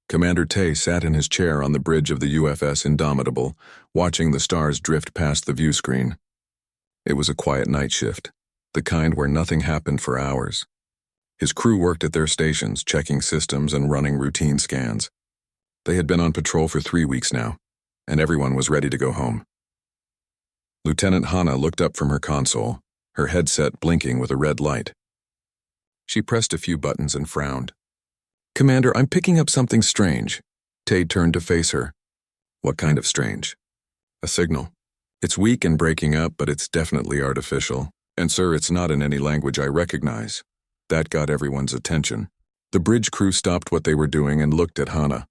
Commander Tay sat in his chair on the bridge of the UFS Indomitable, watching the stars drift past the view screen. It was a quiet night shift, the kind where nothing happened for hours. His crew worked at their stations, checking systems and running routine scans. They had been on patrol for 3 weeks now, and everyone was ready to go home. Lieutenant Hana looked up from her console, her headset blinking with a red light. She pressed a few buttons and frowned. "Commander, I'm picking up something strange." Tay turned to face her. "What kind of strange?" "A signal. It's weak and breaking up, but it's definitely artificial. And sir, it's not in any language I recognize." That got everyone's attention. The bridge crew stopped what they were doing and looked at Hana.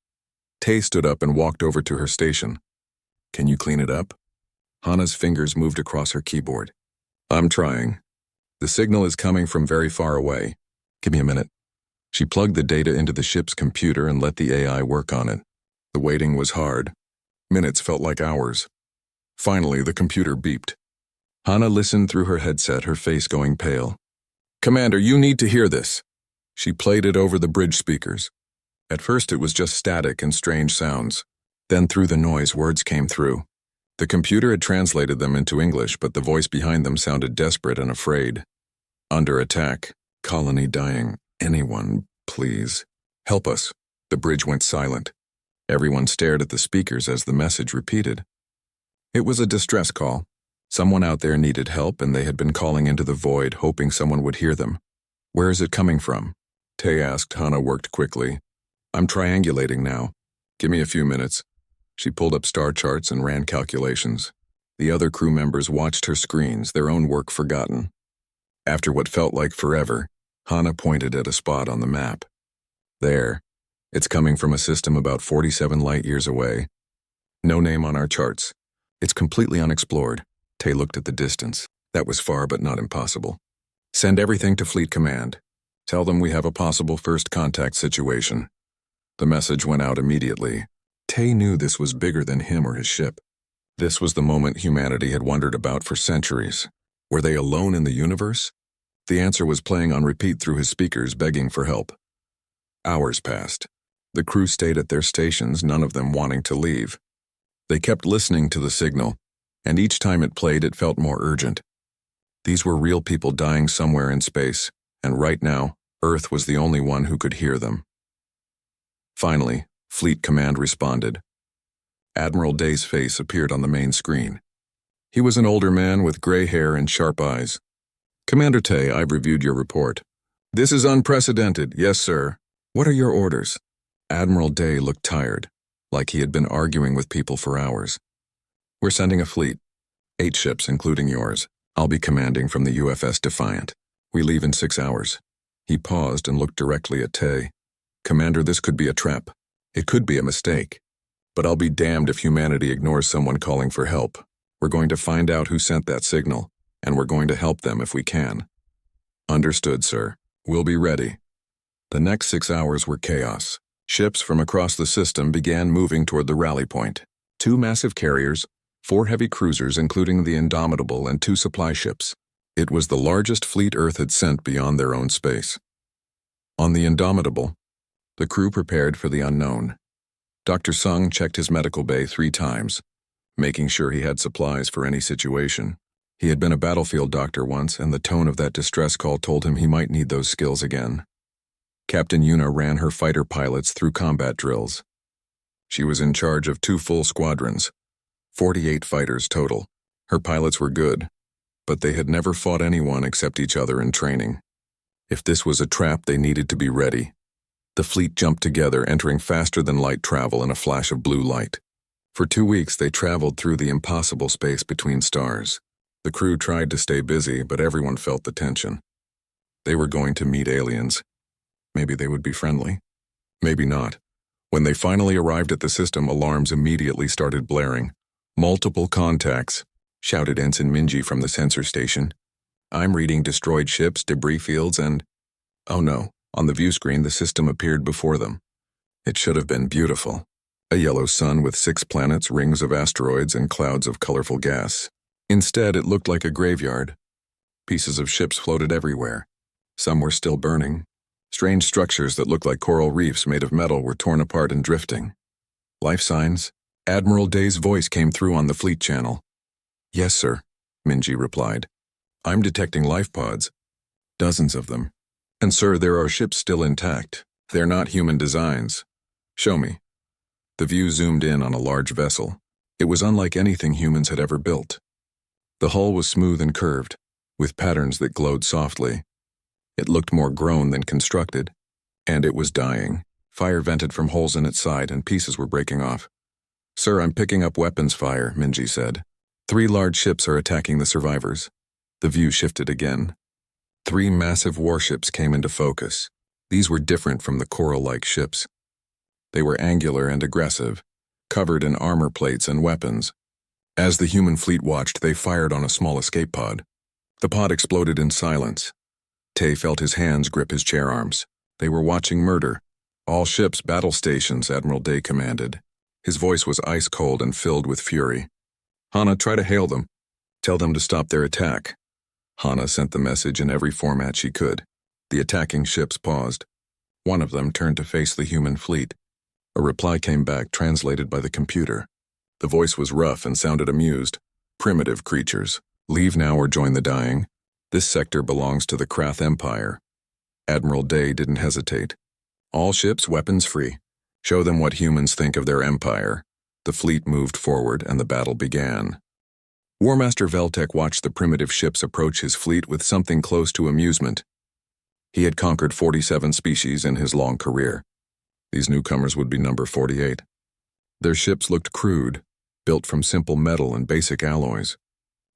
Tay stood up and walked over to her station. "Can you clean it up?" Hana's fingers moved across her keyboard. "I'm trying. The signal is coming from very far away. Give me a minute." She plugged the data into the ship's computer and let the AI work on it. The waiting was hard. Minutes felt like hours. Finally, the computer beeped. Hana listened through her headset, her face going pale. "Commander, you need to hear this." She played it over the bridge speakers. At first it was just static and strange sounds. Then through the noise, words came through. The computer had translated them into English, but the voice behind them sounded desperate and afraid. "Under attack. Colony dying. Anyone, please. Help us." The bridge went silent. Everyone stared at the speakers as the message repeated. It was a distress call. Someone out there needed help, and they had been calling into the void, hoping someone would hear them. "Where is it coming from?" Tay asked. Hana worked quickly. "I'm triangulating now. Give me a few minutes." She pulled up star charts and ran calculations. The other crew members watched her screens, their own work forgotten. After what felt like forever, Hana pointed at a spot on the map. "There. It's coming from a system about 47 light-years away. No name on our charts. It's completely unexplored." Tay looked at the distance. That was far but not impossible. "Send everything to Fleet Command. Tell them we have a possible first contact situation." The message went out immediately. Tay knew this was bigger than him or his ship. This was the moment humanity had wondered about for centuries. Were they alone in the universe? The answer was playing on repeat through his speakers, begging for help. Hours passed. The crew stayed at their stations, none of them wanting to leave. They kept listening to the signal, and each time it played, it felt more urgent. These were real people dying somewhere in space, and right now, Earth was the only one who could hear them. Finally, Fleet Command responded. Admiral Day's face appeared on the main screen. He was an older man with gray hair and sharp eyes. "Commander Tay, I've reviewed your report." "This is unprecedented." "Yes, sir." "What are your orders?" Admiral Day looked tired, like he had been arguing with people for hours. "We're sending a fleet. 8 ships, including yours. I'll be commanding from the UFS Defiant. We leave in 6 hours. He paused and looked directly at Tay. "Commander, this could be a trap. It could be a mistake. But I'll be damned if humanity ignores someone calling for help. We're going to find out who sent that signal, and we're going to help them if we can." "Understood, sir. We'll be ready." The next 6 hours were chaos. Ships from across the system began moving toward the rally point. 2 massive carriers, 4 heavy cruisers including the Indomitable, and 2 supply ships. It was the largest fleet Earth had sent beyond their own space. On the Indomitable, the crew prepared for the unknown. Dr. Sung checked his medical bay 3 times, making sure he had supplies for any situation. He had been a battlefield doctor once, and the tone of that distress call told him he might need those skills again. Captain Yuna ran her fighter pilots through combat drills. She was in charge of 2 full squadrons, 48 fighters total. Her pilots were good, but they had never fought anyone except each other in training. If this was a trap, they needed to be ready. The fleet jumped together, entering faster than light travel in a flash of blue light. For 2 weeks, they traveled through the impossible space between stars. The crew tried to stay busy, but everyone felt the tension. They were going to meet aliens. Maybe they would be friendly. Maybe not. When they finally arrived at the system, alarms immediately started blaring. "Multiple contacts," shouted Ensign Minji from the sensor station. "I'm reading destroyed ships, debris fields, and..." Oh no, on the view screen the system appeared before them. It should have been beautiful. A yellow sun with 6 planets, rings of asteroids, and clouds of colorful gas. Instead, it looked like a graveyard. Pieces of ships floated everywhere. Some were still burning. Strange structures that looked like coral reefs made of metal were torn apart and drifting. Life signs? Admiral Day's voice came through on the fleet channel. Yes, sir, Minji replied. I'm detecting life pods. Dozens of them. And sir, there are ships still intact. They're not human designs. Show me. The view zoomed in on a large vessel. It was unlike anything humans had ever built. The hull was smooth and curved, with patterns that glowed softly. It looked more grown than constructed, and it was dying. Fire vented from holes in its side and pieces were breaking off. Sir, I'm picking up weapons fire, Minji said. 3 large ships are attacking the survivors. The view shifted again. 3 massive warships came into focus. These were different from the coral-like ships. They were angular and aggressive, covered in armor plates and weapons. As the human fleet watched, they fired on a small escape pod. The pod exploded in silence. Tay felt his hands grip his chair arms. They were watching murder. All ships, battle stations, Admiral Day commanded. His voice was ice cold and filled with fury. Hana, try to hail them. Tell them to stop their attack. Hana sent the message in every format she could. The attacking ships paused. One of them turned to face the human fleet. A reply came back, translated by the computer. The voice was rough and sounded amused. Primitive creatures. Leave now or join the dying. This sector belongs to the Krath Empire. Admiral Day didn't hesitate. All ships, weapons free. Show them what humans think of their empire. The fleet moved forward and the battle began. War Master Veltek watched the primitive ships approach his fleet with something close to amusement. He had conquered 47 species in his long career. These newcomers would be number 48. Their ships looked crude, built from simple metal and basic alloys.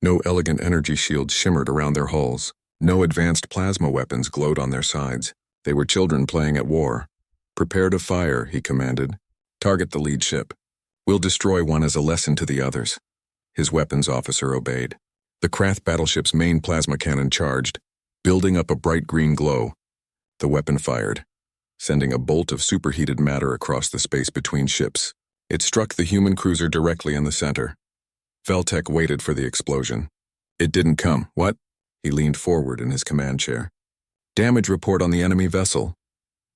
No elegant energy shields shimmered around their hulls. No advanced plasma weapons glowed on their sides. They were children playing at war. Prepare to fire, he commanded. Target the lead ship. We'll destroy one as a lesson to the others. His weapons officer obeyed. The Krath battleship's main plasma cannon charged, building up a bright green glow. The weapon fired, sending a bolt of superheated matter across the space between ships. It struck the human cruiser directly in the center. Veltek waited for the explosion. It didn't come. What? He leaned forward in his command chair. Damage report on the enemy vessel.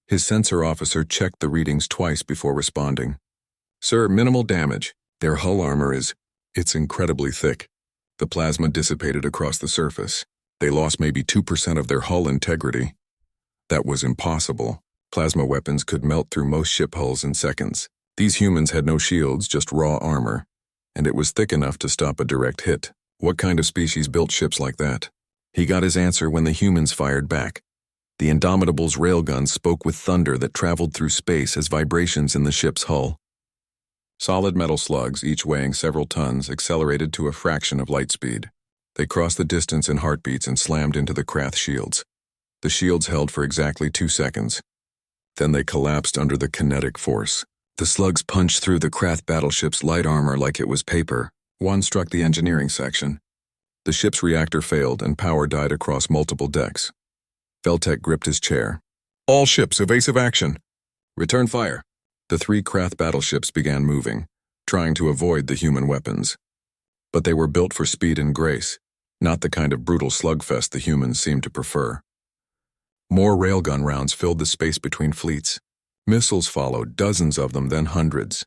His sensor officer checked the readings twice before responding. Sir, minimal damage. Their hull armor it's incredibly thick. The plasma dissipated across the surface. They lost maybe 2% of their hull integrity. That was impossible. Plasma weapons could melt through most ship hulls in seconds. These humans had no shields, just raw armor, and it was thick enough to stop a direct hit. What kind of species built ships like that? He got his answer when the humans fired back. The Indomitable's railguns spoke with thunder that traveled through space as vibrations in the ship's hull. Solid metal slugs, each weighing several tons, accelerated to a fraction of light speed. They crossed the distance in heartbeats and slammed into the Krath shields. The shields held for exactly 2 seconds. Then they collapsed under the kinetic force. The slugs punched through the Krath battleship's light armor like it was paper. One struck the engineering section. The ship's reactor failed and power died across multiple decks. Veltek gripped his chair. All ships, evasive action. Return fire. The 3 Krath battleships began moving, trying to avoid the human weapons. But they were built for speed and grace, not the kind of brutal slugfest the humans seemed to prefer. More railgun rounds filled the space between fleets. Missiles followed, dozens of them, then hundreds.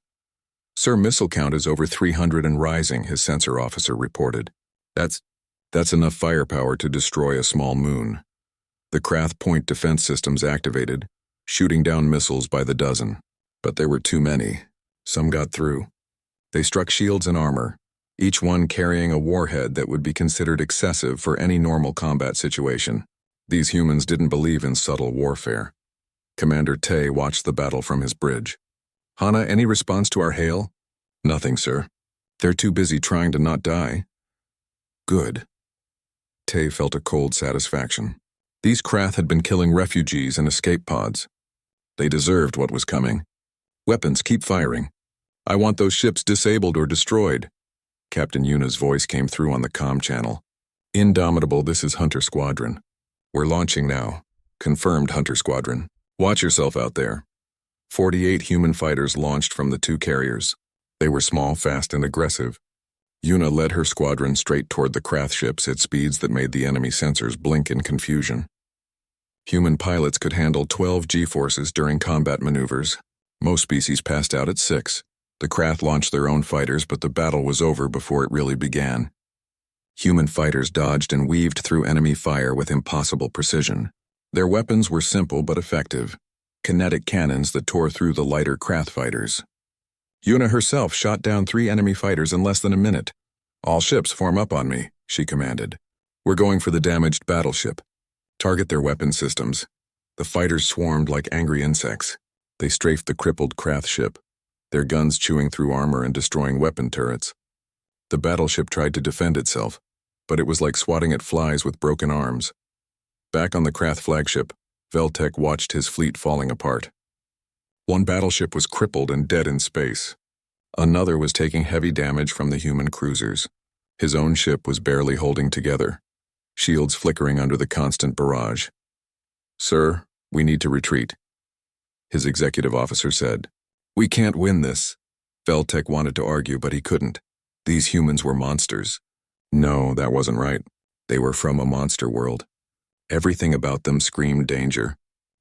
Sir, missile count is over 300 and rising, his sensor officer reported. That's enough firepower to destroy a small moon. The Krath point defense systems activated, shooting down missiles by the dozen. But there were too many. Some got through. They struck shields and armor, each one carrying a warhead that would be considered excessive for any normal combat situation. These humans didn't believe in subtle warfare. Commander Tay watched the battle from his bridge. Hana, any response to our hail? Nothing, sir. They're too busy trying to not die. Good. Tay felt a cold satisfaction. These Krath had been killing refugees and escape pods. They deserved what was coming. Weapons, keep firing. I want those ships disabled or destroyed. Captain Yuna's voice came through on the comm channel. Indomitable, this is Hunter Squadron. We're launching now. Confirmed, Hunter Squadron. Watch yourself out there. 48 human fighters launched from the 2 carriers. They were small, fast, and aggressive. Yuna led her squadron straight toward the Krath ships at speeds that made the enemy sensors blink in confusion. Human pilots could handle 12 G-forces during combat maneuvers. Most species passed out at 6. The Krath launched their own fighters, but the battle was over before it really began. Human fighters dodged and weaved through enemy fire with impossible precision. Their weapons were simple but effective, kinetic cannons that tore through the lighter Krath fighters. Yuna herself shot down 3 enemy fighters in less than a minute. "All ships form up on me," she commanded. "We're going for the damaged battleship. Target their weapon systems." The fighters swarmed like angry insects. They strafed the crippled Krath ship, their guns chewing through armor and destroying weapon turrets. The battleship tried to defend itself, but it was like swatting at flies with broken arms. Back on the Krath flagship, Veltek watched his fleet falling apart. One battleship was crippled and dead in space. Another was taking heavy damage from the human cruisers. His own ship was barely holding together, shields flickering under the constant barrage. "Sir, we need to retreat," his executive officer said. "We can't win this." Veltek wanted to argue, but he couldn't. These humans were monsters. No, that wasn't right. They were from a monster world. Everything about them screamed danger.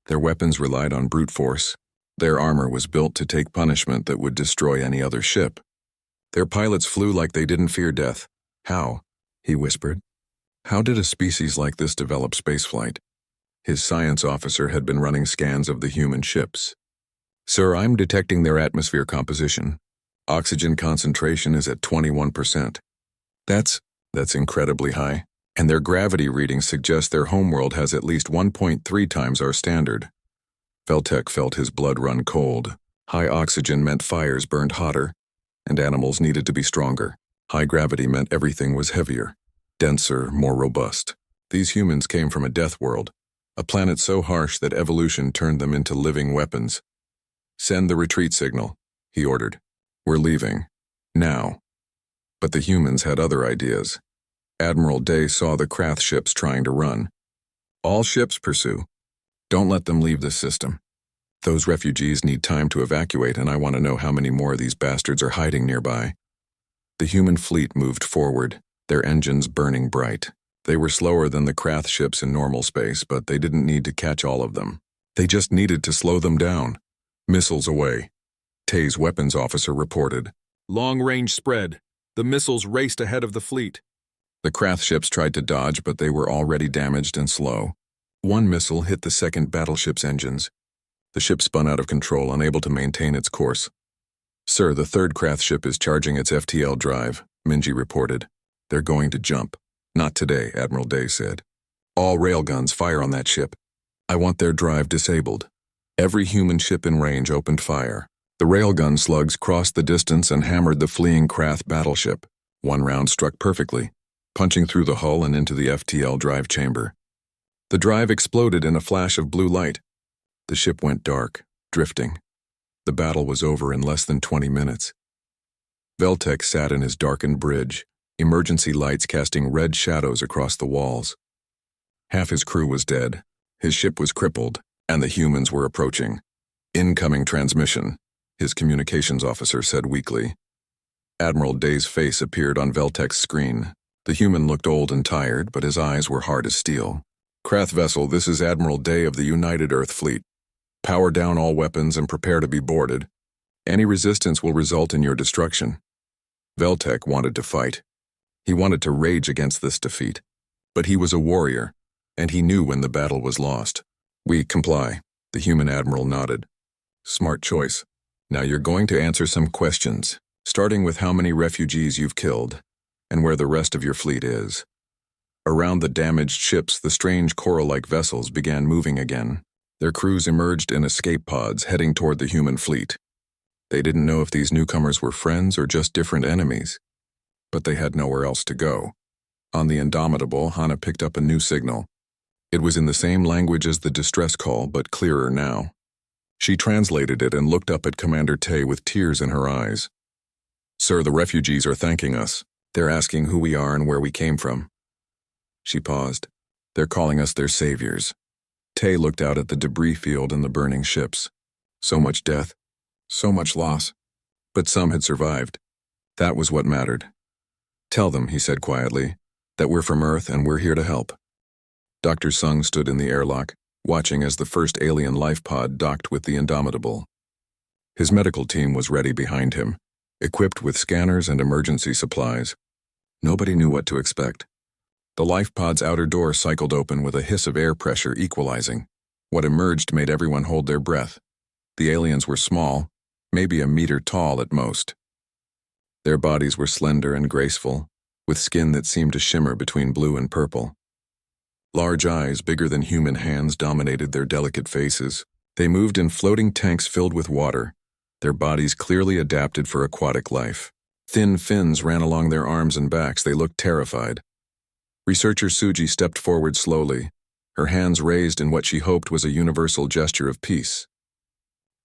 Their weapons relied on brute force. Their armor was built to take punishment that would destroy any other ship. Their pilots flew like they didn't fear death. "How?" he whispered. "How did a species like this develop spaceflight?" His science officer had been running scans of the human ships. "Sir, I'm detecting their atmosphere composition. Oxygen concentration is at 21%. That's incredibly high. And their gravity readings suggest their homeworld has at least 1.3 times our standard." Veltek felt his blood run cold. High oxygen meant fires burned hotter, and animals needed to be stronger. High gravity meant everything was heavier, denser, more robust. These humans came from a death world, a planet so harsh that evolution turned them into living weapons. "Send the retreat signal," he ordered. "We're leaving. Now." But the humans had other ideas. Admiral Day saw the Krath ships trying to run. "All ships pursue. Don't let them leave this system. Those refugees need time to evacuate, and I want to know how many more of these bastards are hiding nearby." The human fleet moved forward, their engines burning bright. They were slower than the Krath ships in normal space, but they didn't need to catch all of them. They just needed to slow them down. "Missiles away," Tay's weapons officer reported. "Long range spread. The missiles raced ahead of the fleet." The Krath ships tried to dodge, but they were already damaged and slow. One missile hit the second battleship's engines. The ship spun out of control, unable to maintain its course. "Sir, the third Krath ship is charging its FTL drive," Minji reported. "They're going to jump." "Not today," Admiral Day said. "All railguns fire on that ship. I want their drive disabled." Every human ship in range opened fire. The railgun slugs crossed the distance and hammered the fleeing Krath battleship. One round struck perfectly, punching through the hull and into the FTL drive chamber. The drive exploded in a flash of blue light. The ship went dark, drifting. The battle was over in less than 20 minutes. Veltek sat in his darkened bridge, emergency lights casting red shadows across the walls. Half his crew was dead, his ship was crippled, and the humans were approaching. "Incoming transmission," his communications officer said weakly. Admiral Day's face appeared on Veltek's screen. The human looked old and tired, but his eyes were hard as steel. "Krath vessel, this is Admiral Day of the United Earth Fleet. Power down all weapons and prepare to be boarded. Any resistance will result in your destruction." Veltek wanted to fight. He wanted to rage against this defeat. But he was a warrior, and he knew when the battle was lost. "We comply," the human admiral nodded. "Smart choice. Now you're going to answer some questions, starting with how many refugees you've killed, and where the rest of your fleet is." Around the damaged ships, the strange coral-like vessels began moving again. Their crews emerged in escape pods, heading toward the human fleet. They didn't know if these newcomers were friends or just different enemies. But they had nowhere else to go. On the Indomitable, Hana picked up a new signal. It was in the same language as the distress call, but clearer now. She translated it and looked up at Commander Tay with tears in her eyes. "Sir, the refugees are thanking us. They're asking who we are and where we came from." She paused. "They're calling us their saviors." Tay looked out at the debris field and the burning ships. So much death, so much loss. But some had survived. That was what mattered. "Tell them," he said quietly, "that we're from Earth and we're here to help." Dr. Sung stood in the airlock, watching as the first alien life pod docked with the Indomitable. His medical team was ready behind him, equipped with scanners and emergency supplies. Nobody knew what to expect. The life pod's outer door cycled open with a hiss of air pressure equalizing. What emerged made everyone hold their breath. The aliens were small, maybe a meter tall at most. Their bodies were slender and graceful, with skin that seemed to shimmer between blue and purple. Large eyes, bigger than human hands, dominated their delicate faces. They moved in floating tanks filled with water, their bodies clearly adapted for aquatic life. Thin fins ran along their arms and backs. They looked terrified. Researcher Suji stepped forward slowly, her hands raised in what she hoped was a universal gesture of peace.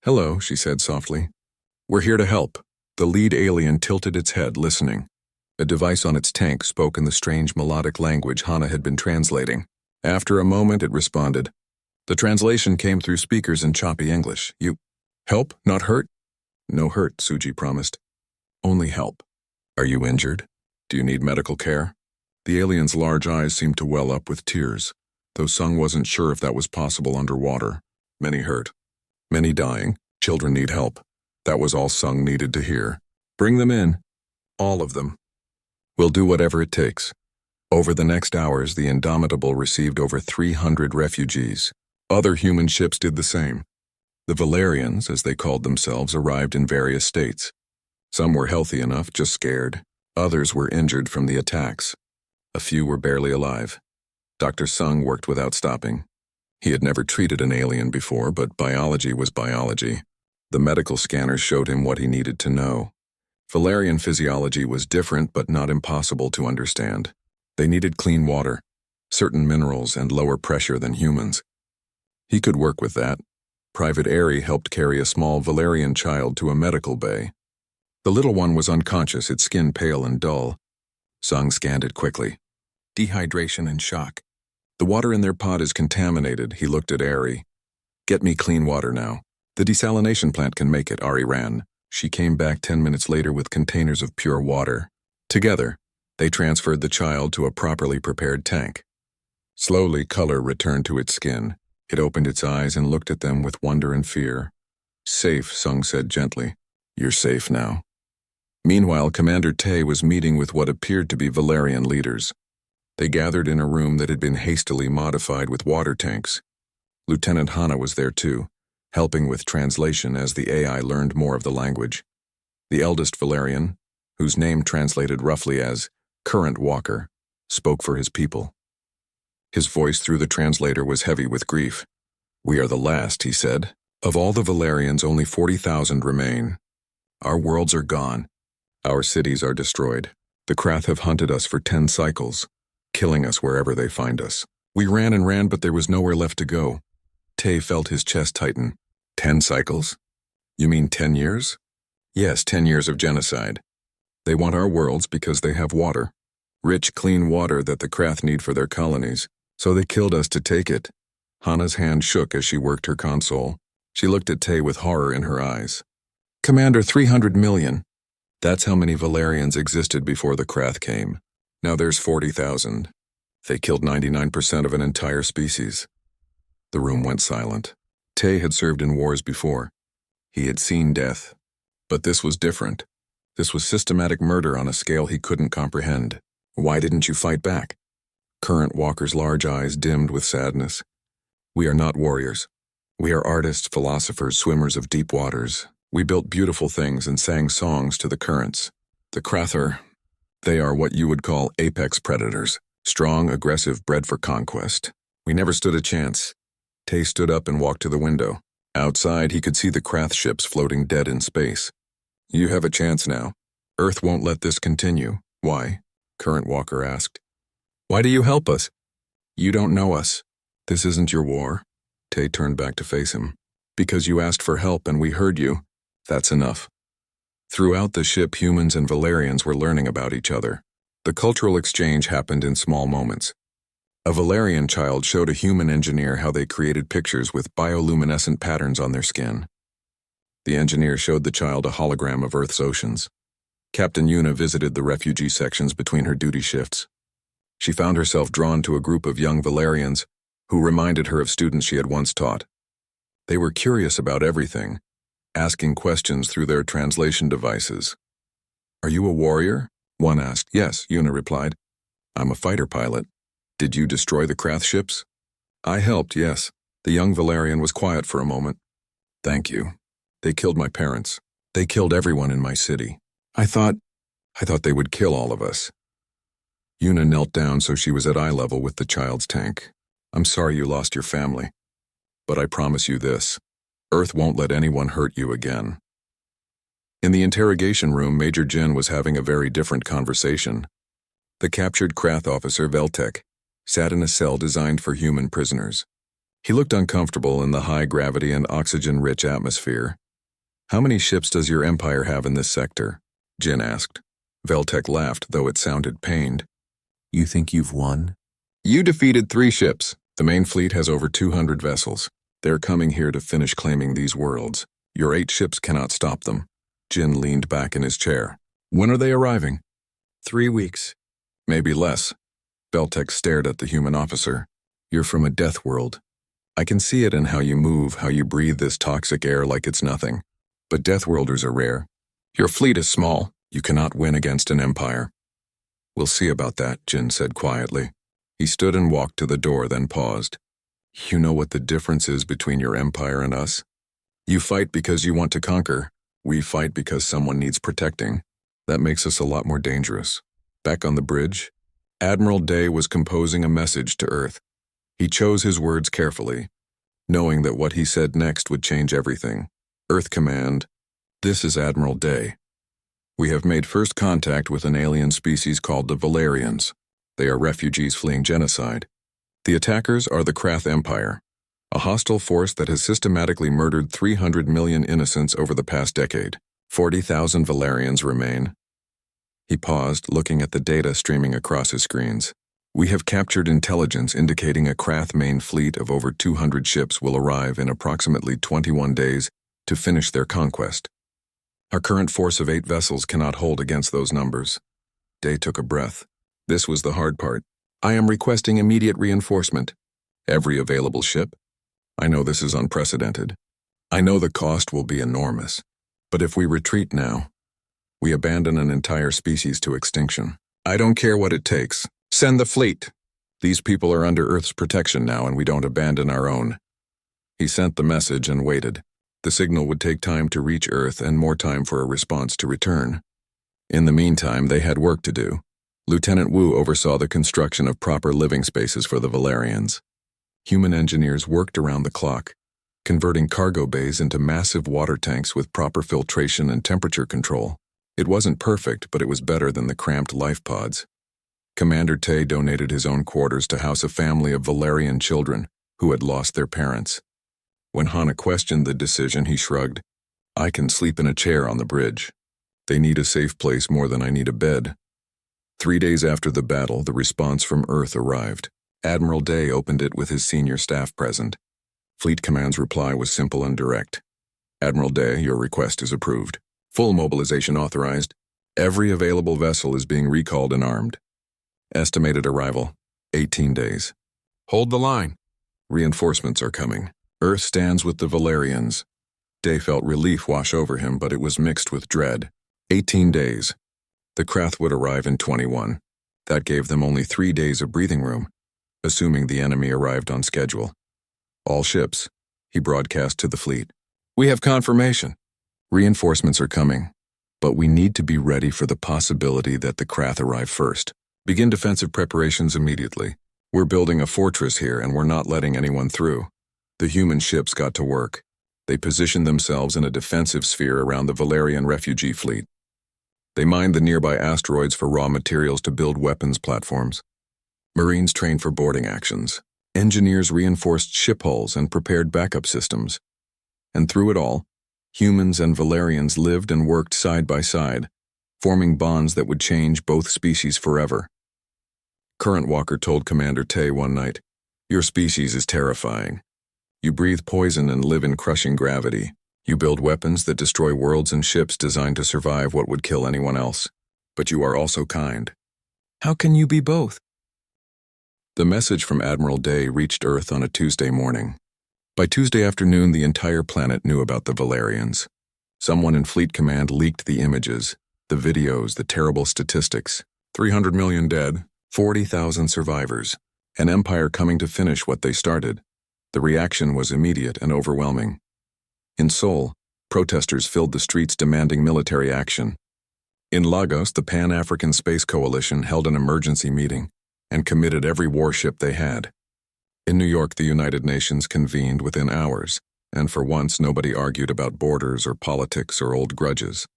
"Hello," she said softly. "We're here to help." The lead alien tilted its head, listening. A device on its tank spoke in the strange melodic language Hana had been translating. After a moment, it responded. The translation came through speakers in choppy English. "You help, not hurt?" "No hurt," Suji promised. "Only help." "Are you injured? Do you need medical care?" The alien's large eyes seemed to well up with tears, though Sung wasn't sure if that was possible underwater. "Many hurt. Many dying. Children need help." That was all Sung needed to hear. "Bring them in. All of them. We'll do whatever it takes." Over the next hours, the Indomitable received over 300 refugees. Other human ships did the same. The Valerians, as they called themselves, arrived in various states. Some were healthy enough, just scared. Others were injured from the attacks. A few were barely alive. Dr. Sung worked without stopping. He had never treated an alien before, but biology was biology. The medical scanners showed him what he needed to know. Valerian physiology was different but not impossible to understand. They needed clean water, certain minerals, and lower pressure than humans. He could work with that. Private Airy helped carry a small Valerian child to a medical bay. The little one was unconscious, its skin pale and dull. Sung scanned it quickly. Dehydration and shock. "The water in their pod is contaminated," he looked at Airy. "Get me clean water now." "The desalination plant can make it," Ari ran. She came back 10 minutes later with containers of pure water. Together, they transferred the child to a properly prepared tank. Slowly, color returned to its skin. It opened its eyes and looked at them with wonder and fear. "Safe," Sung said gently. "You're safe now." Meanwhile, Commander Tay was meeting with what appeared to be Valerian leaders. They gathered in a room that had been hastily modified with water tanks. Lieutenant Hana was there too, helping with translation as the AI learned more of the language. The eldest Valerian, whose name translated roughly as Current Walker, spoke for his people. His voice through the translator was heavy with grief. "We are the last," he said. "Of all the Valerians, only 40,000 remain. Our worlds are gone. Our cities are destroyed. The Krath have hunted us for 10 cycles, killing us wherever they find us. We ran and ran, but there was nowhere left to go." Tay felt his chest tighten. 10 cycles? You mean 10 years? Yes, 10 years of genocide. They want our worlds because they have water. Rich, clean water that the Krath need for their colonies. So they killed us to take it. Hana's hand shook as she worked her console. She looked at Tay with horror in her eyes. "Commander, 300 million. That's how many Valerians existed before the Krath came. Now there's 40,000. They killed 99% of an entire species." The room went silent. Tay had served in wars before. He had seen death. But this was different. This was systematic murder on a scale he couldn't comprehend. "Why didn't you fight back?" Current Walker's large eyes dimmed with sadness. "We are not warriors. We are artists, philosophers, swimmers of deep waters. We built beautiful things and sang songs to the currents. The Krath they are what you would call apex predators. Strong, aggressive, bred for conquest. We never stood a chance." Tay stood up and walked to the window. Outside, he could see the Krath ships floating dead in space. "You have a chance now. Earth won't let this continue." "Why?" Current Walker asked. "Why do you help us?" "You don't know us. This isn't your war." Tay turned back to face him. "Because you asked for help and we heard you. That's enough." Throughout the ship, humans and Valerians were learning about each other. The cultural exchange happened in small moments. A Valerian child showed a human engineer how they created pictures with bioluminescent patterns on their skin. The engineer showed the child a hologram of Earth's oceans. Captain Yuna visited the refugee sections between her duty shifts. She found herself drawn to a group of young Valerians who reminded her of students she had once taught. They were curious about everything, asking questions through their translation devices. "Are you a warrior?" one asked. "Yes," Yuna replied. "I'm a fighter pilot. Did you destroy the Krath ships?" "I helped, yes." The young Valerian was quiet for a moment. "Thank you. They killed my parents. They killed everyone in my city. I thought they would kill all of us." Yuna knelt down so she was at eye level with the child's tank. "I'm sorry you lost your family. But I promise you this. Earth won't let anyone hurt you again." In the interrogation room, Major Jin was having a very different conversation. The captured Krath officer, Veltek, sat in a cell designed for human prisoners. He looked uncomfortable in the high-gravity and oxygen-rich atmosphere. "How many ships does your empire have in this sector?" Jin asked. Veltek laughed, though it sounded pained. "You think you've won?" "You defeated 3 ships. The main fleet has over 200 vessels. They're coming here to finish claiming these worlds. Your 8 ships cannot stop them." Jin leaned back in his chair. "When are they arriving?" 3 weeks. "Maybe less." Veltek stared at the human officer. "You're from a death world. I can see it in how you move, how you breathe this toxic air like it's nothing. But Deathworlders are rare. Your fleet is small. You cannot win against an empire." "We'll see about that," Jin said quietly. He stood and walked to the door, then paused. "You know what the difference is between your empire and us? You fight because you want to conquer. We fight because someone needs protecting. That makes us a lot more dangerous." Back on the bridge, Admiral Day was composing a message to Earth. He chose his words carefully, knowing that what he said next would change everything. "Earth Command, this is Admiral Day. We have made first contact with an alien species called the Valerians. They are refugees fleeing genocide. The attackers are the Krath Empire, a hostile force that has systematically murdered 300 million innocents over the past decade. 40,000 Valerians remain." He paused, looking at the data streaming across his screens. "We have captured intelligence indicating a Krath main fleet of over 200 ships will arrive in approximately 21 days to finish their conquest. Our current force of 8 vessels cannot hold against those numbers." Day took a breath. This was the hard part. "I am requesting immediate reinforcement. Every available ship. I know this is unprecedented. I know the cost will be enormous. But if we retreat now, we abandon an entire species to extinction. I don't care what it takes. Send the fleet. These people are under Earth's protection now, and we don't abandon our own." He sent the message and waited. The signal would take time to reach Earth and more time for a response to return. In the meantime, they had work to do. Lieutenant Wu oversaw the construction of proper living spaces for the Valerians. Human engineers worked around the clock, converting cargo bays into massive water tanks with proper filtration and temperature control. It wasn't perfect, but it was better than the cramped life pods. Commander Tay donated his own quarters to house a family of Valerian children who had lost their parents. When Hana questioned the decision, he shrugged. "I can sleep in a chair on the bridge. They need a safe place more than I need a bed." 3 days after the battle, the response from Earth arrived. Admiral Day opened it with his senior staff present. Fleet Command's reply was simple and direct. "Admiral Day, your request is approved. Full mobilization authorized. Every available vessel is being recalled and armed. Estimated arrival, 18 days. Hold the line. Reinforcements are coming. Earth stands with the Valerians." Day felt relief wash over him, but it was mixed with dread. 18 days. The Krath would arrive in 21. That gave them only 3 days of breathing room, assuming the enemy arrived on schedule. "All ships," he broadcast to the fleet. "We have confirmation. Reinforcements are coming, but we need to be ready for the possibility that the Krath arrive first. Begin defensive preparations immediately. We're building a fortress here and we're not letting anyone through." The human ships got to work. They positioned themselves in a defensive sphere around the Valerian refugee fleet. They mined the nearby asteroids for raw materials to build weapons platforms. Marines trained for boarding actions. Engineers reinforced ship hulls and prepared backup systems. And through it all, humans and Valerians lived and worked side by side, forming bonds that would change both species forever. Current Walker told Commander Tay one night, "Your species is terrifying. You breathe poison and live in crushing gravity. You build weapons that destroy worlds and ships designed to survive what would kill anyone else. But you are also kind. How can you be both?" The message from Admiral Day reached Earth on a Tuesday morning. By Tuesday afternoon, the entire planet knew about the Valerians. Someone in Fleet Command leaked the images, the videos, the terrible statistics. 300 million dead, 40,000 survivors, an empire coming to finish what they started. The reaction was immediate and overwhelming. In Seoul, protesters filled the streets demanding military action. In Lagos, the Pan-African Space Coalition held an emergency meeting and committed every warship they had. In New York, the United Nations convened within hours, and for once nobody argued about borders or politics or old grudges.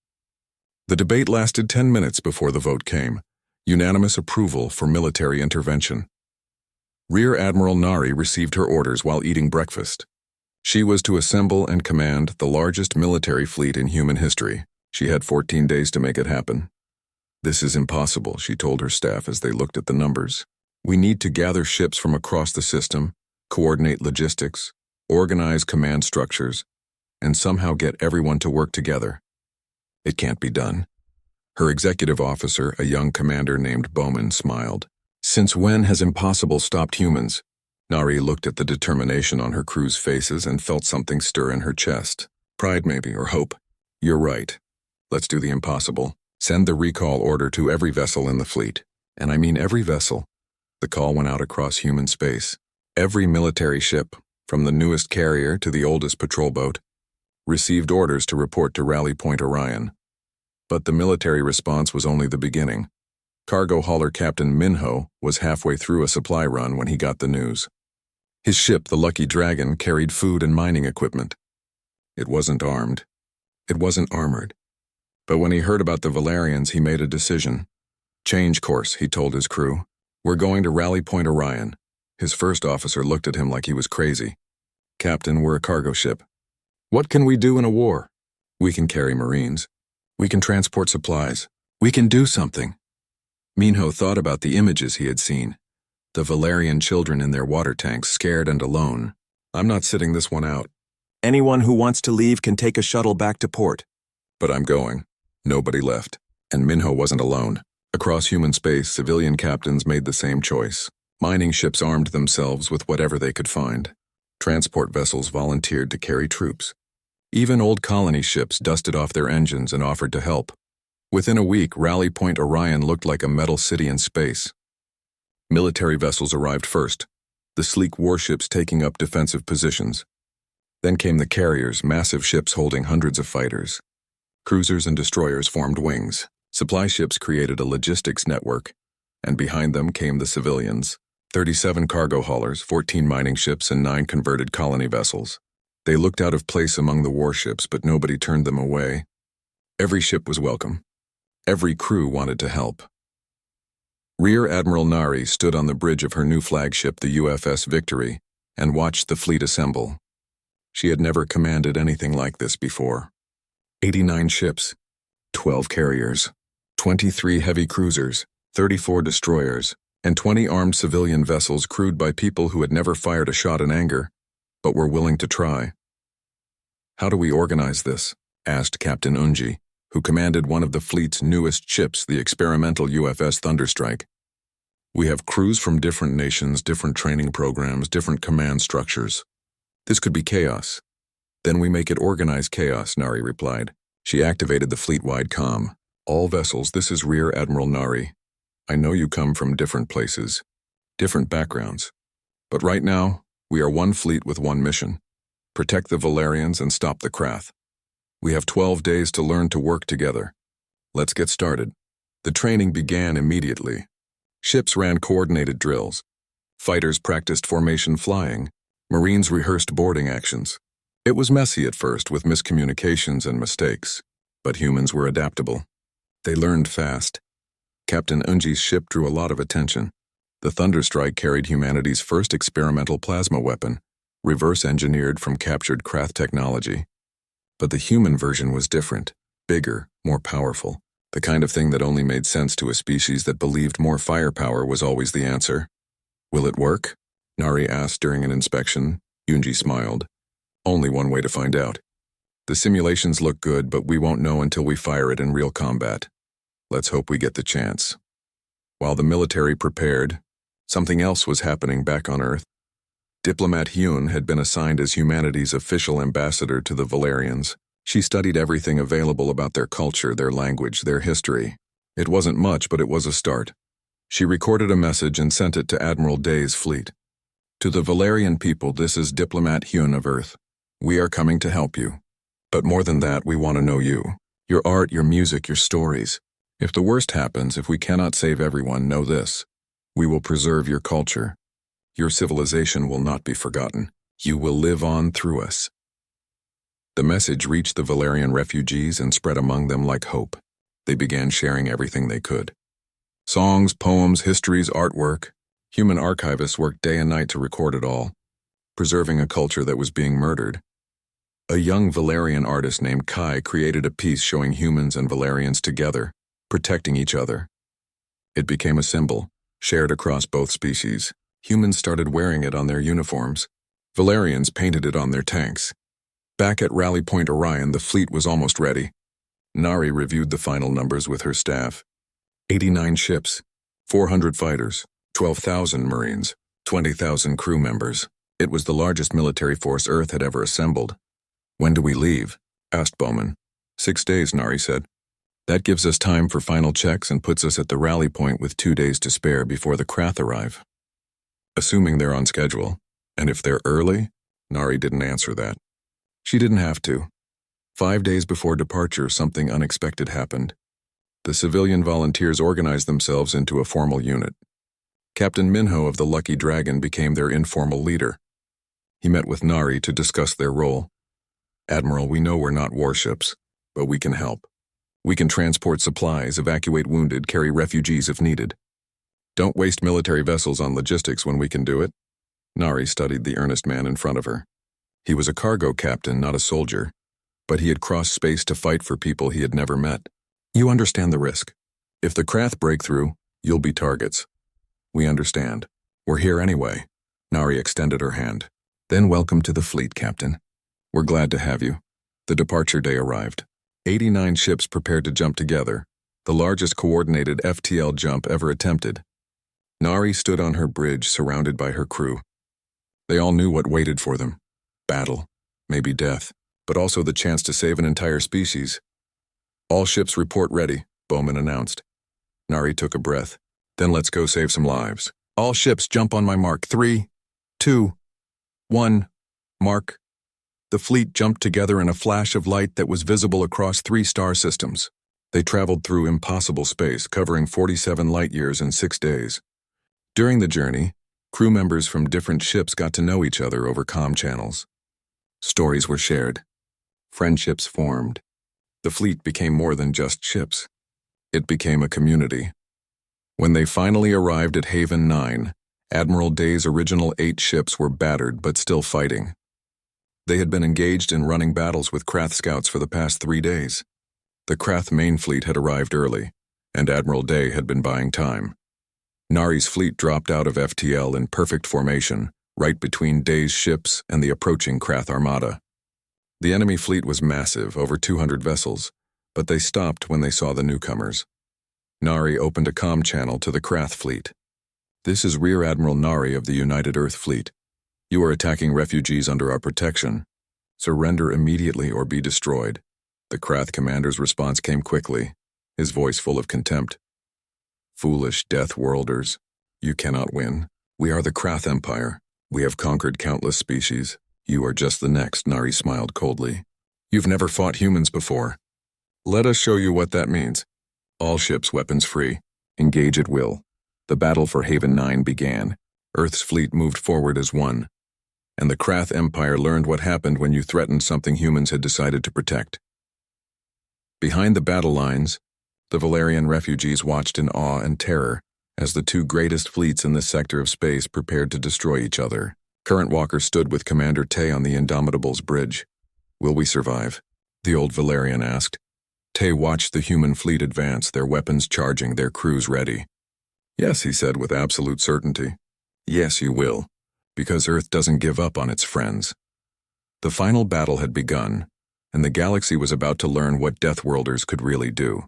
The debate lasted 10 minutes before the vote came. Unanimous approval for military intervention. Rear Admiral Nari received her orders while eating breakfast. She was to assemble and command the largest military fleet in human history. She had 14 days to make it happen. "This is impossible," she told her staff as they looked at the numbers. "We need to gather ships from across the system, coordinate logistics, organize command structures, and somehow get everyone to work together. It can't be done." Her executive officer, a young commander named Bowman, smiled. "Since when has impossible stopped humans?" Nari looked at the determination on her crew's faces and felt something stir in her chest. Pride maybe, or hope. "You're right. Let's do the impossible. Send the recall order to every vessel in the fleet. And I mean every vessel." The call went out across human space. Every military ship, from the newest carrier to the oldest patrol boat, received orders to report to Rally Point Orion. But the military response was only the beginning. Cargo hauler Captain Minho was halfway through a supply run when he got the news. His ship, the Lucky Dragon, carried food and mining equipment. It wasn't armed. It wasn't armored. But when he heard about the Valerians, he made a decision. "Change course," he told his crew. "We're going to Rally Point Orion." His first officer looked at him like he was crazy. "Captain, we're a cargo ship. What can we do in a war? We can carry Marines. We can transport supplies. We can do something." Minho thought about the images he had seen. The Valerian children in their water tanks, scared and alone. "I'm not sitting this one out. Anyone who wants to leave can take a shuttle back to port." "But I'm going." Nobody left. And Minho wasn't alone. Across human space, civilian captains made the same choice. Mining ships armed themselves with whatever they could find. Transport vessels volunteered to carry troops. Even old colony ships dusted off their engines and offered to help. Within a week, Rally Point Orion looked like a metal city in space. Military vessels arrived first, the sleek warships taking up defensive positions. Then came the carriers, massive ships holding hundreds of fighters. Cruisers and destroyers formed wings. Supply ships created a logistics network, and behind them came the civilians. 37 cargo haulers, 14 mining ships, and 9 converted colony vessels. They looked out of place among the warships, but nobody turned them away. Every ship was welcome. Every crew wanted to help. Rear Admiral Nari stood on the bridge of her new flagship, the UFS Victory, and watched the fleet assemble. She had never commanded anything like this before. 89 ships, 12 carriers, 23 heavy cruisers, 34 destroyers, and 20 armed civilian vessels crewed by people who had never fired a shot in anger, but were willing to try. "How do we organize this?" asked Captain Unji, who commanded one of the fleet's newest ships, the experimental UFS Thunderstrike. "We have crews from different nations, different training programs, different command structures. This could be chaos." "Then we make it organized chaos," Nari replied. She activated the fleet-wide comm. "All vessels, this is Rear Admiral Nari. I know you come from different places, different backgrounds. But right now, we are one fleet with one mission. Protect the Valerians and stop the Krath. We have 12 days to learn to work together. Let's get started." The training began immediately. Ships ran coordinated drills. Fighters practiced formation flying. Marines rehearsed boarding actions. It was messy at first with miscommunications and mistakes, but humans were adaptable. They learned fast. Captain Unji's ship drew a lot of attention. The Thunderstrike carried humanity's first experimental plasma weapon, reverse-engineered from captured Krath technology. But the human version was different, bigger, more powerful, the kind of thing that only made sense to a species that believed more firepower was always the answer. "Will it work?" Nari asked during an inspection. Unji smiled. "Only one way to find out. The simulations look good, but we won't know until we fire it in real combat. Let's hope we get the chance." While the military prepared, Something else was happening back on Earth. Diplomat Hyun had been assigned as humanity's official ambassador to the Valerians. She studied everything available about their culture, their language, their history. It wasn't much, but it was a start. She recorded a message and sent it to Admiral Day's fleet. To the Valerian people, this is Diplomat Hyun of Earth. We are coming to help you. But more than that, we want to know you. Your art, your music, your stories. If the worst happens, if we cannot save everyone, know this. We will preserve your culture. Your civilization will not be forgotten. You will live on through us. The message reached the Valerian refugees and spread among them like hope. They began sharing everything they could. Songs, poems, histories, artwork. Human archivists worked day and night to record it all, preserving a culture that was being murdered. A young Valerian artist named Kai created a piece showing humans and Valerians together, protecting each other. It became a symbol, shared across both species. Humans started wearing it on their uniforms. Valerians painted it on their tanks. Back at Rally Point Orion, the fleet was almost ready. Nari reviewed the final numbers with her staff. 89 ships, 400 fighters, 12,000 Marines, 20,000 crew members. It was the largest military force Earth had ever assembled. When do we leave? Asked Bowman. 6 days, Nari said. That gives us time for final checks and puts us at the rally point with 2 days to spare before the Krath arrive. Assuming they're on schedule. And if they're early? Nari didn't answer that. She didn't have to. 5 days before departure, something unexpected happened. The civilian volunteers organized themselves into a formal unit. Captain Minho of the Lucky Dragon became their informal leader. He met with Nari to discuss their role. Admiral, we know we're not warships, but we can help. We can transport supplies, evacuate wounded, carry refugees if needed. Don't waste military vessels on logistics when we can do it. Nari studied the earnest man in front of her. He was a cargo captain, not a soldier, but he had crossed space to fight for people he had never met. You understand the risk. If the Krath break through, you'll be targets. We understand. We're here anyway. Nari extended her hand. Then welcome to the fleet, Captain. We're glad to have you. The departure day arrived. 89 ships prepared to jump together, the largest coordinated FTL jump ever attempted. Nari stood on her bridge, surrounded by her crew. They all knew what waited for them. Battle, maybe death, but also the chance to save an entire species. All ships report ready, Bowman announced. Nari took a breath. Then let's go save some lives. All ships jump on my mark. 3, 2, 1, mark. The fleet jumped together in a flash of light that was visible across 3 star systems. They traveled through impossible space, covering 47 light-years in 6 days. During the journey, crew members from different ships got to know each other over comm channels. Stories were shared. Friendships formed. The fleet became more than just ships. It became a community. When they finally arrived at Haven 9, Admiral Day's original 8 ships were battered but still fighting. They had been engaged in running battles with Krath scouts for the past 3 days. The Krath main fleet had arrived early, and Admiral Day had been buying time. Nari's fleet dropped out of FTL in perfect formation, right between Day's ships and the approaching Krath armada. The enemy fleet was massive, over 200 vessels, but they stopped when they saw the newcomers. Nari opened a comm channel to the Krath fleet. This is Rear Admiral Nari of the United Earth Fleet. You are attacking refugees under our protection. Surrender immediately or be destroyed. The Krath commander's response came quickly, his voice full of contempt. Foolish Deathworlders, you cannot win. We are the Krath Empire. We have conquered countless species. You are just the next, Nari smiled coldly. You've never fought humans before. Let us show you what that means. All ships weapons free. Engage at will. The battle for Haven 9 began. Earth's fleet moved forward as one. And the Krath Empire learned what happened when you threatened something humans had decided to protect. Behind the battle lines, the Valerian refugees watched in awe and terror as the 2 greatest fleets in this sector of space prepared to destroy each other. Current Walker stood with Commander Tay on the Indomitable's bridge. Will we survive? The old Valerian asked. Tay watched the human fleet advance, their weapons charging, their crews ready. Yes, he said with absolute certainty. Yes, you will, because Earth doesn't give up on its friends. The final battle had begun, and the galaxy was about to learn what Deathworlders could really do.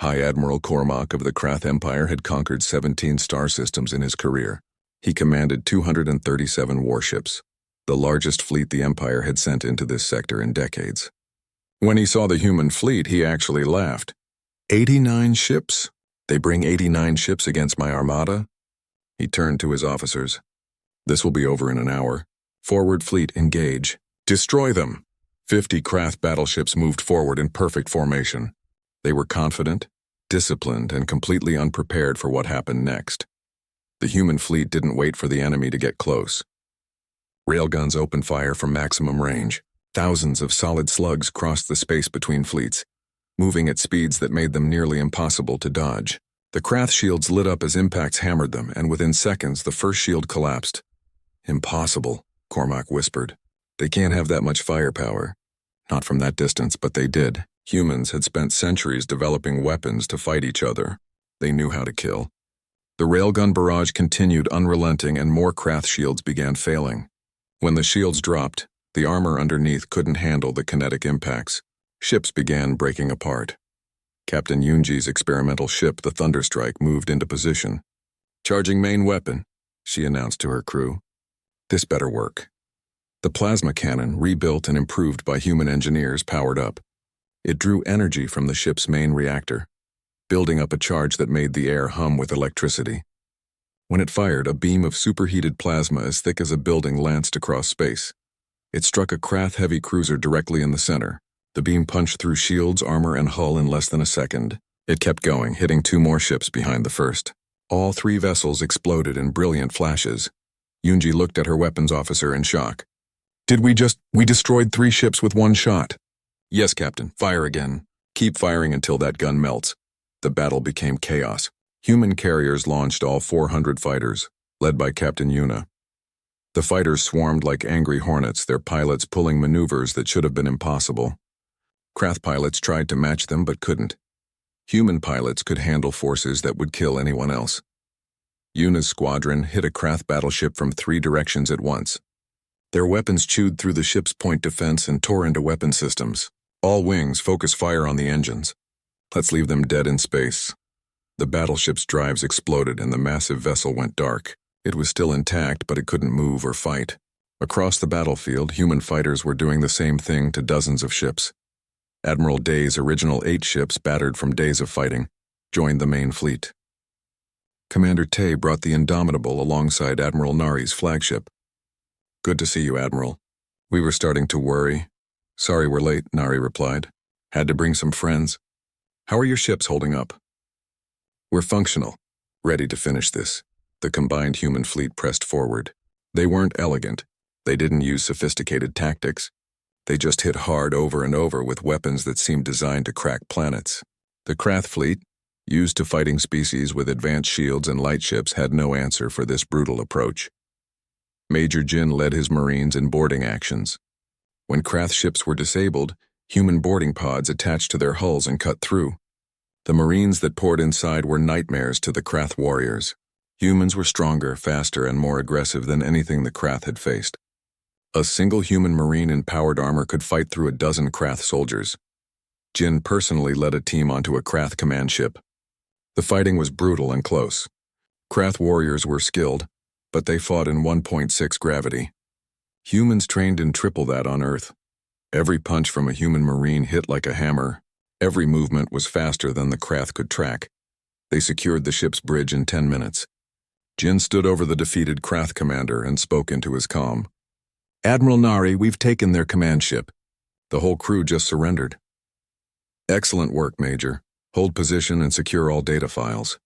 High Admiral Cormac of the Krath Empire had conquered 17 star systems in his career. He commanded 237 warships, the largest fleet the Empire had sent into this sector in decades. When he saw the human fleet, he actually laughed. 89 ships? They bring 89 ships against my armada? He turned to his officers. This will be over in an hour. Forward fleet, engage. Destroy them! 50 Krath battleships moved forward in perfect formation. They were confident, disciplined, and completely unprepared for what happened next. The human fleet didn't wait for the enemy to get close. Railguns opened fire from maximum range. Thousands of solid slugs crossed the space between fleets, moving at speeds that made them nearly impossible to dodge. The Krath shields lit up as impacts hammered them, and within seconds the first shield collapsed. Impossible, Cormac whispered. They can't have that much firepower. Not from that distance, but they did. Humans had spent centuries developing weapons to fight each other. They knew how to kill. The railgun barrage continued unrelenting, and more Krath shields began failing. When the shields dropped, the armor underneath couldn't handle the kinetic impacts. Ships began breaking apart. Captain Yunji's experimental ship, the Thunderstrike, moved into position. "Charging main weapon," she announced to her crew. This better work. The plasma cannon, rebuilt and improved by human engineers, powered up. It drew energy from the ship's main reactor, building up a charge that made the air hum with electricity. When it fired, a beam of superheated plasma as thick as a building lanced across space. It struck a Krath heavy cruiser directly in the center. The beam punched through shields, armor, and hull in less than a second. It kept going, hitting 2 more ships behind the first. All 3 vessels exploded in brilliant flashes. Yunji looked at her weapons officer in shock. We destroyed 3 ships with 1 shot." "Yes, Captain. Fire again. Keep firing until that gun melts." The battle became chaos. Human carriers launched all 400 fighters, led by Captain Yuna. The fighters swarmed like angry hornets, their pilots pulling maneuvers that should have been impossible. Krath pilots tried to match them but couldn't. Human pilots could handle forces that would kill anyone else. Yuna's squadron hit a Krath battleship from 3 directions at once. Their weapons chewed through the ship's point defense and tore into weapon systems. "All wings, focus fire on the engines. Let's leave them dead in space." The battleship's drives exploded and the massive vessel went dark. It was still intact, but it couldn't move or fight. Across the battlefield, human fighters were doing the same thing to dozens of ships. Admiral Day's original 8 ships, battered from days of fighting, joined the main fleet. Commander Tay brought the Indomitable alongside Admiral Nari's flagship. "Good to see you, Admiral. We were starting to worry." "Sorry we're late," Nari replied. "Had to bring some friends." "How are your ships holding up?" "We're functional, ready to finish this." The combined human fleet pressed forward. They weren't elegant. They didn't use sophisticated tactics. They just hit hard over and over with weapons that seemed designed to crack planets. The Krath fleet, used to fighting species with advanced shields and light ships, had no answer for this brutal approach. Major Jin led his Marines in boarding actions. When Krath ships were disabled, human boarding pods attached to their hulls and cut through. The Marines that poured inside were nightmares to the Krath warriors. Humans were stronger, faster, and more aggressive than anything the Krath had faced. A single human Marine in powered armor could fight through a dozen Krath soldiers. Jin personally led a team onto a Krath command ship. The fighting was brutal and close. Krath warriors were skilled, but they fought in 1.6 gravity. Humans trained in triple that on Earth. Every punch from a human Marine hit like a hammer. Every movement was faster than the Krath could track. They secured the ship's bridge in 10 minutes. Jin stood over the defeated Krath commander and spoke into his comm. "Admiral Nari, we've taken their command ship." The whole crew just surrendered. "Excellent work, Major. Hold position and secure all data files."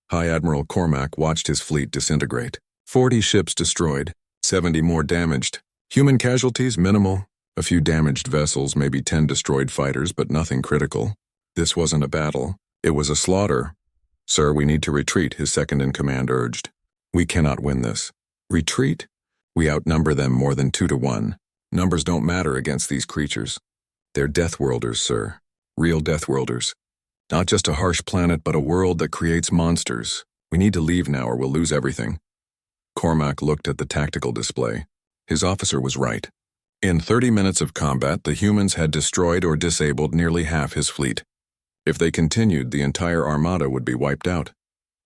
High Admiral Cormac watched his fleet disintegrate. 40 ships destroyed, 70 more damaged. Human casualties minimal. A few damaged vessels, maybe 10 destroyed fighters, but nothing critical. This wasn't a battle. It was a slaughter. "Sir, we need to retreat," his second-in-command urged. "We cannot win this." "Retreat? We outnumber them more than 2 to 1. Numbers don't matter against these creatures. They're Deathworlders, sir. Real Deathworlders. Not just a harsh planet, but a world that creates monsters. We need to leave now or we'll lose everything." Cormac looked at the tactical display. His officer was right. In 30 minutes of combat, the humans had destroyed or disabled nearly half his fleet. If they continued, the entire armada would be wiped out.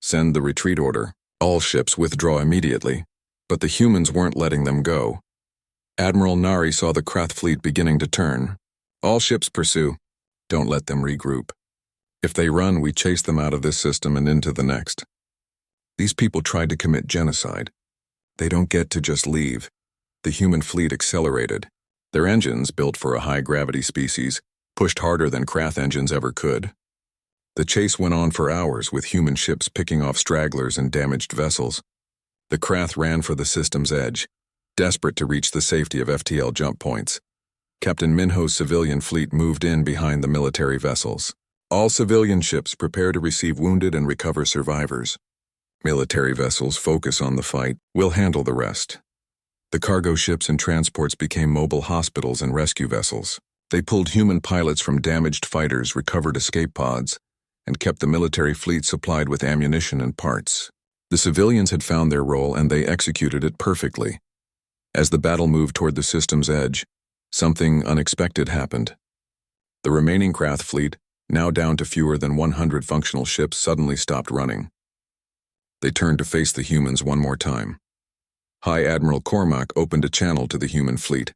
Send the retreat order. All ships withdraw immediately. But the humans weren't letting them go. Admiral Nari saw the Krath fleet beginning to turn. All ships pursue. Don't let them regroup. If they run, we chase them out of this system and into the next. These people tried to commit genocide. They don't get to just leave. The human fleet accelerated. Their engines, built for a high-gravity species, pushed harder than Krath engines ever could. The chase went on for hours, with human ships picking off stragglers and damaged vessels. The Krath ran for the system's edge, desperate to reach the safety of FTL jump points. Captain Minho's civilian fleet moved in behind the military vessels. All civilian ships prepare to receive wounded and recover survivors. Military vessels focus on the fight. We'll handle the rest. The cargo ships and transports became mobile hospitals and rescue vessels. They pulled human pilots from damaged fighters, recovered escape pods, and kept the military fleet supplied with ammunition and parts. The civilians had found their role and they executed it perfectly. As the battle moved toward the system's edge, something unexpected happened. The remaining Krath fleet, now down to fewer than 100 functional ships, suddenly stopped running. They turned to face the humans one more time. High Admiral Cormac opened a channel to the human fleet.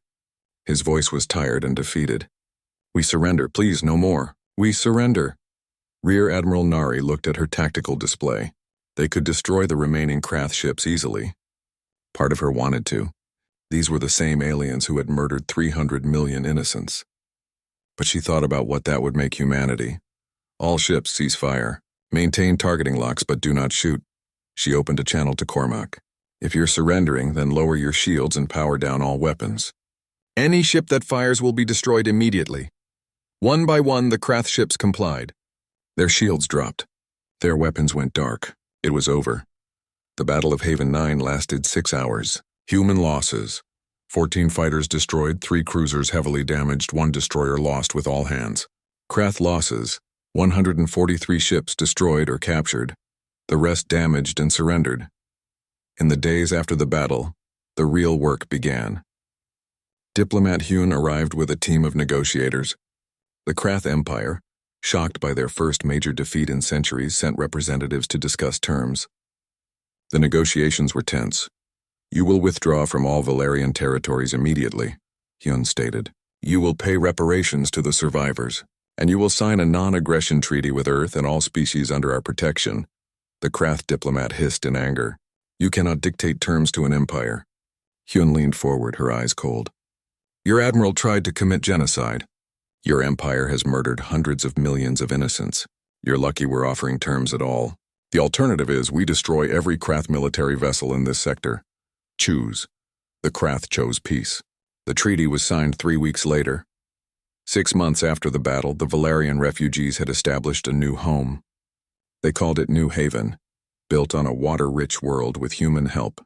His voice was tired and defeated. "We surrender, please, no more. We surrender." Rear Admiral Nari looked at her tactical display. They could destroy the remaining Krath ships easily. Part of her wanted to. These were the same aliens who had murdered 300 million innocents. But she thought about what that would make humanity. All ships cease fire. Maintain targeting locks, but do not shoot. She opened a channel to Cormac. "If you're surrendering, then lower your shields and power down all weapons. Any ship that fires will be destroyed immediately." One by one, the Krath ships complied. Their shields dropped. Their weapons went dark. It was over. The Battle of Haven 9 lasted 6 hours. Human losses: 14 fighters destroyed, 3 cruisers heavily damaged, 1 destroyer lost with all hands. Krath losses: 143 ships destroyed or captured, the rest damaged and surrendered. In the days after the battle, the real work began. Diplomat Hune arrived with a team of negotiators. The Krath Empire, shocked by their first major defeat in centuries, sent representatives to discuss terms. The negotiations were tense. "You will withdraw from all Valerian territories immediately," Hyun stated. "You will pay reparations to the survivors, and you will sign a non-aggression treaty with Earth and all species under our protection." The Krath diplomat hissed in anger. "You cannot dictate terms to an empire." Hyun leaned forward, her eyes cold. "Your admiral tried to commit genocide. Your empire has murdered hundreds of millions of innocents. You're lucky we're offering terms at all. The alternative is we destroy every Krath military vessel in this sector. Choose." The Krath chose peace. The treaty was signed 3 weeks later. 6 months after the battle, the Valerian refugees had established a new home. They called it New Haven, built on a water-rich world with human help.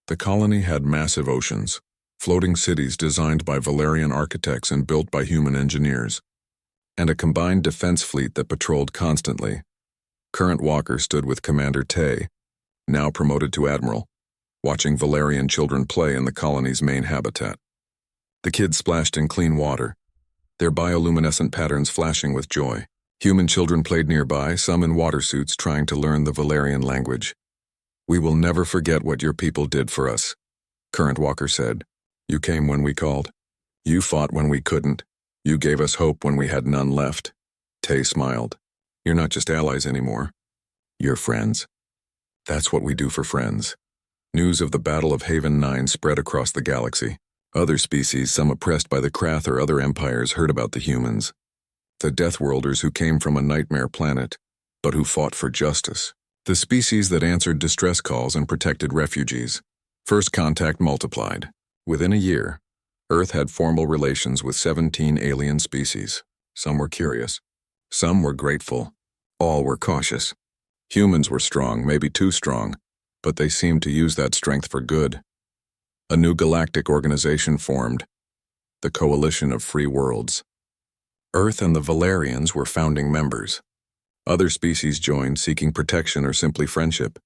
The colony had massive oceans, floating cities designed by Valerian architects and built by human engineers, and a combined defense fleet that patrolled constantly. Current Walker stood with Commander Tay, now promoted to Admiral, watching Valerian children play in the colony's main habitat. The kids splashed in clean water, their bioluminescent patterns flashing with joy. Human children played nearby, some in water suits trying to learn the Valerian language. "We will never forget what your people did for us," Current Walker said. "You came when we called. You fought when we couldn't. You gave us hope when we had none left." Tay smiled. "You're not just allies anymore. You're friends. That's what we do for friends." News of the Battle of Haven 9 spread across the galaxy. Other species, some oppressed by the Krath or other empires, heard about the humans. The Deathworlders who came from a nightmare planet, but who fought for justice. The species that answered distress calls and protected refugees. First contact multiplied. Within a year, Earth had formal relations with 17 alien species. Some were curious. Some were grateful. All were cautious. Humans were strong, maybe too strong, but they seemed to use that strength for good. A new galactic organization formed, the Coalition of Free Worlds. Earth and the Valerians were founding members. Other species joined, seeking protection or simply friendship.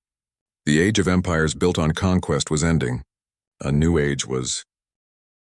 The age of empires built on conquest was ending. A new age was